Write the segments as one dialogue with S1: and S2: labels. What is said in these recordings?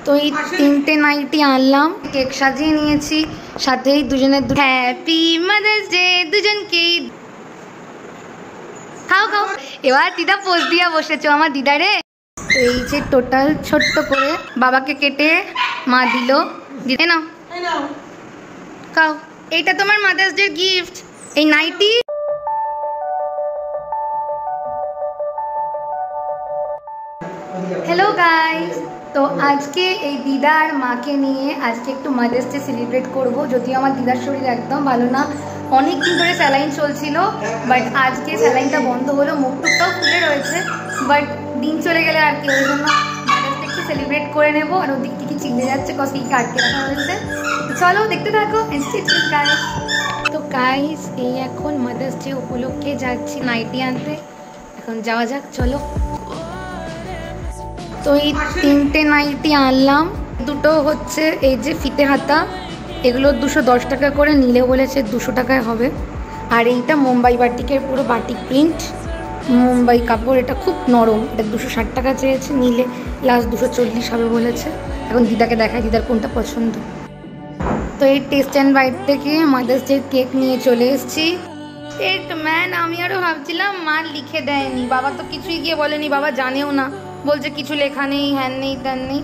S1: তো এই তিনটে নাইটি আনলাম, কেক সাজিয়ে নিয়েছি, সাথেই দুজনের হ্যাপি মাদার্স ডে দুজনকেই। খাও খাও। এবার দিদা পোজ দিয়া বসেছো আমার দিদারে। এই যে টোটাল ছোট্ট করে বাবাকে কেটে মা দিল, দিদে নাও খাও। এইটা তোমার মাদার্স ডে গিফট, এই নাইটি। হ্যালো গাইস, তো আজকে এই দিদা আর মাকে নিয়ে আজকে একটু মাদার্স ডে সেলিব্রেট করবো। যদিও আমার দিদার শরীর একদম ভালো না, অনেক দিন ধরে স্যালাইন চলছিল, বাট আজকে স্যালাইনটা বন্ধ হলো, মুখ টুকটাও খুলে রয়েছে, বাট দিন চলে গেলে আর কি, ওই জন্য মাদার্স ডে একটু সেলিব্রেট করে নেবো। আর ওদিক থেকে চিনে যাচ্ছে কসকে আটকে রাখা হয়েছে, তো চলো দেখতে থাকো। তো গাইস এই এখন মাদার্স ডে উপলক্ষে যাচ্ছি নাইটি আনতে, এখন যাওয়া যাক চলো। তো এই তিনটে নাইটি আনলাম, দুটো হচ্ছে এই যে ফিতে হাতা, এগুলো 210 টাকা করে, নিলে বলেছে 200 টাকায় হবে। আর এইটা মুম্বাই বাটিকের পুরো বাটিক প্রিন্ট, মুম্বাই কাপড়, এটা খুব নরম, এটা 260 টাকা চেয়েছে, নিলে লাস্ট 240 হবে বলেছে। এখন দিদাকে দেখায় দিদার কোনটা পছন্দ। তো এই টেস্ট অ্যান্ড বাইট থেকে মাদার্স ডে কেক নিয়ে চলে এসেছি। কেক ম্যান, আমি আরও ভাবছিলাম মা লিখে দেয়নি, বাবা তো কিছুই গিয়ে বলেনি, বাবা জানেও না, বলছে কিছু লেখা নেই, হ্যান নেই ত্যান নেই।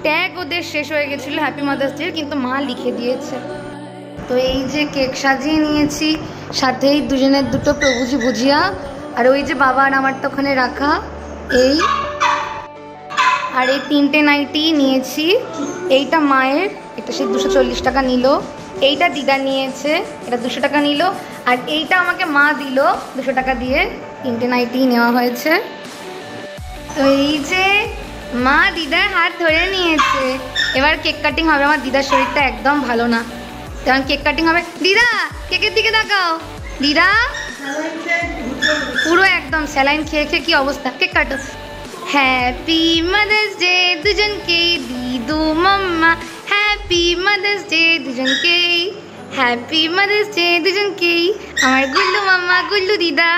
S1: ট্যাগ ওদের শেষ হয়ে গেছিলো হ্যাপি মাদার্স ডে, কিন্তু মা লিখে দিয়েছে। তো এই যে কেক সাজিয়ে নিয়েছি, সাথেই দুজনের দুটো প্রভুজি ভুজিয়া, আর ওই যে বাবা আর আমারটা ওখানে রাখা এই, আর এই তিনটে নাইটি নিয়েছি। এইটা মায়ের, এটা সে 240 টাকা নিল, এইটা দিদা নিয়েছে, এটা 200 টাকা নিল, আর এইটা আমাকে মা দিল 200 টাকা দিয়ে। তিনটে নাইটি নেওয়া হয়েছে। তো এই যে মা দিদার হাত ধরে নিয়েছে, এবার কেক কাটিং হবে। আমার দিদার শরীরটা একদম ভালো না, তেমন কেক কাটিং হবে। দিদা কেকের দিকে তাকাও, দিদা পুরো একদম স্যালাইন খেয়ে খেয়ে কি অবস্থা। কেক কাটো। হ্যাপি মাদার্স ডে দুজনকেই, দিদু মাম্মা হ্যাপি মাদার্স ডে দুজনকেই, হ্যাপি মাদার্স ডে দুজনকেই। আমার গুল্লু মাম্মা গুল্লু দিদা,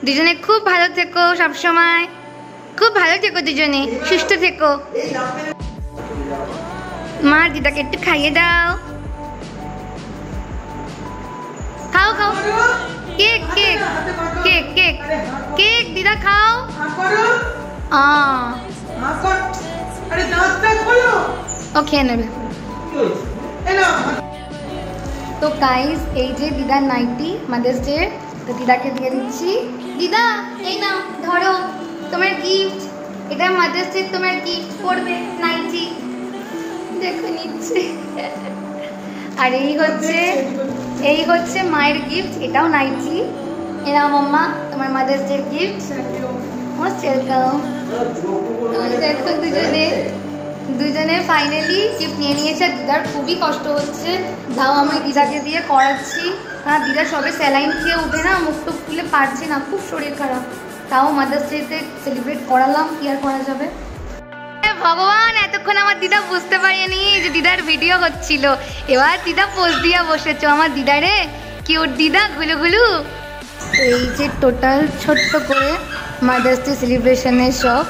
S1: দুজনে খুব ভালো থেকো, সবসময় খুব ভালো থেকো, দুজনে সুস্থ থেকো। মা দিদাকে একটু খাইয়ে দাও, খাও খাও। Cake cake cake cake cake দিদা খাও। ও খেয়ে নেবে। তো গাইস এই যে দিদার নাইটি মাদার্স ডে, তো দিদাকে দিয়ে দিচ্ছি। দিদা এই নাও ধরো তোমার গিফট, এটা মাদার্স ডে তোমার গিফট করবে নাইটি, দেখো নিচ্ছে। আর এই হচ্ছে মায়ের গিফট, এটাও নাইটি। এরা মাম্মা তোমার mother's day gift, most welcome. দেখো দুজনে ফাইনালি গিফট নিয়ে নিয়েছে। দিদার খুবই কষ্ট হচ্ছে, তাও আমি দিদাকে দিয়ে করাচ্ছি, কারণ দিদা সবে স্যালাইন খেয়ে উঠে না, মুখ টুক খুলে পারছে না, খুব শরীর খারাপ, তাও মাদার্স ডেতে সেলিব্রেট করালাম, কি আর করা যাবে। ভগবান, এতক্ষণ আমার দিদা বুঝতে পারেনি যে দিদার ভিডিও হচ্ছিল, এবার দিদা পোজ দিয়া বসেছো আমার দিদারে, কিউট দিদা গুলু গুলু। এই যে টোটাল ছোট্ট করে মাদার্স ডে সেলিব্রেশনের সব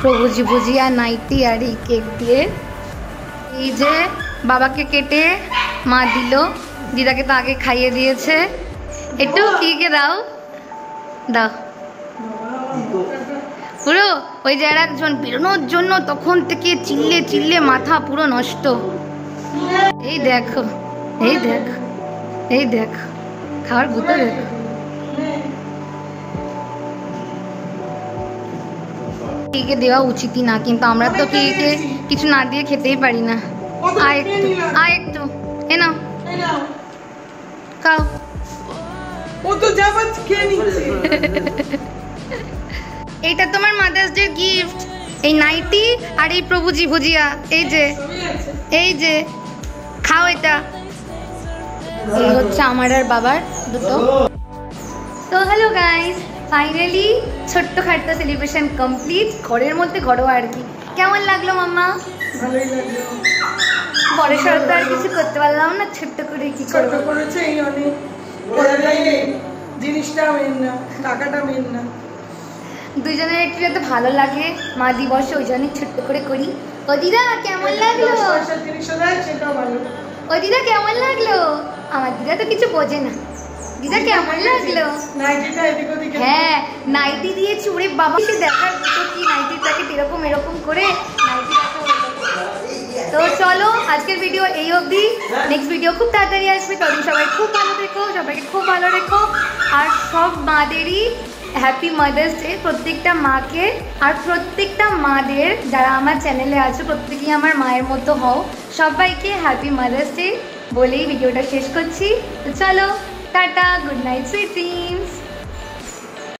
S1: প্রভুজি ভুজিয়া নাইটি আর এই কেক দিয়ে, এই যে বাবাকে কেটে মা দিল, দিদাকে তো আগে খাইয়ে দিয়েছে, একটু কিকে দাও দাও। পুরো ওই যে একজন বেরোনোর জন্য তখন থেকে চিল্লে চিল্লে মাথা পুরো নষ্ট। এই দেখো এই দেখো এই দেখো খাওয়ার গুতো দেখো। কেকে দেওয়া উচিতই না, কিন্তু আমরা তো কেকে কিছু না দিয়ে খেতেই পারি না। একটু এ নাও খাও। এইটা তোমার মাদার্স ডে গিফট, এই নাইটি আর এই প্রভুজি ভুজিয়া, এই যে খাও এটা। এই হচ্ছে আমার আর বাবার দুটো। তো হ্যালো গাইস, ফাইনালি ছোট্ট খাট্টা সেলিব্রেশন কমপ্লিট, ঘরের মধ্যে ঘরোয়া আর কি। কেমন লাগলো মাম্মা?
S2: ভালোই লাগলো।
S1: বড় সড় তো আর কিছু করতে পারলাম না, ছোট্ট করে কি
S2: ছোট্ট করেছে, এই অনেক জিনিসটা মেন না, টাকাটা মেন না।
S1: দুজনের একটু যাতে ভালো লাগে মা দিবসে, ওই জন্যই ছোট্ট করে করি। ও দিদা কেমন লাগলো?
S2: 10 পয়সা 30 দেয় সেটাও ভালো।
S1: ও দিদা কেমন লাগলো? আমার দিদা তো কিছু বোঝে না। দিদা কেমন লাগলো?
S2: নাইটিটা এদিক ওদিকে।
S1: হ্যাঁ নাইটি দিয়েছি, ওরে বাবা সে দেখার দুটো কি নাইটির প্যাকেট এরকম এরকম করে নাইটি রাখা হলো। তো চলো আজকের ভিডিও এই অবধি, নেক্সট ভিডিও খুব তাড়াতাড়ি আসবে। ততদিন সবাই খুব ভালো থেকো, সবাইকে খুব ভালো রেখো। আর সব মাদেরই হ্যাপি মাদার্স ডে, প্রত্যেকটা মাকে। আর প্রত্যেকটা মাদের যারা আমার চ্যানেলে আছে প্রত্যেকেই আমার মায়ের মতো হও। সবাইকে হ্যাপি মাদার্স ডে বলেই ভিডিওটা শেষ করছি। তো চলো tata, good night sweet dreams.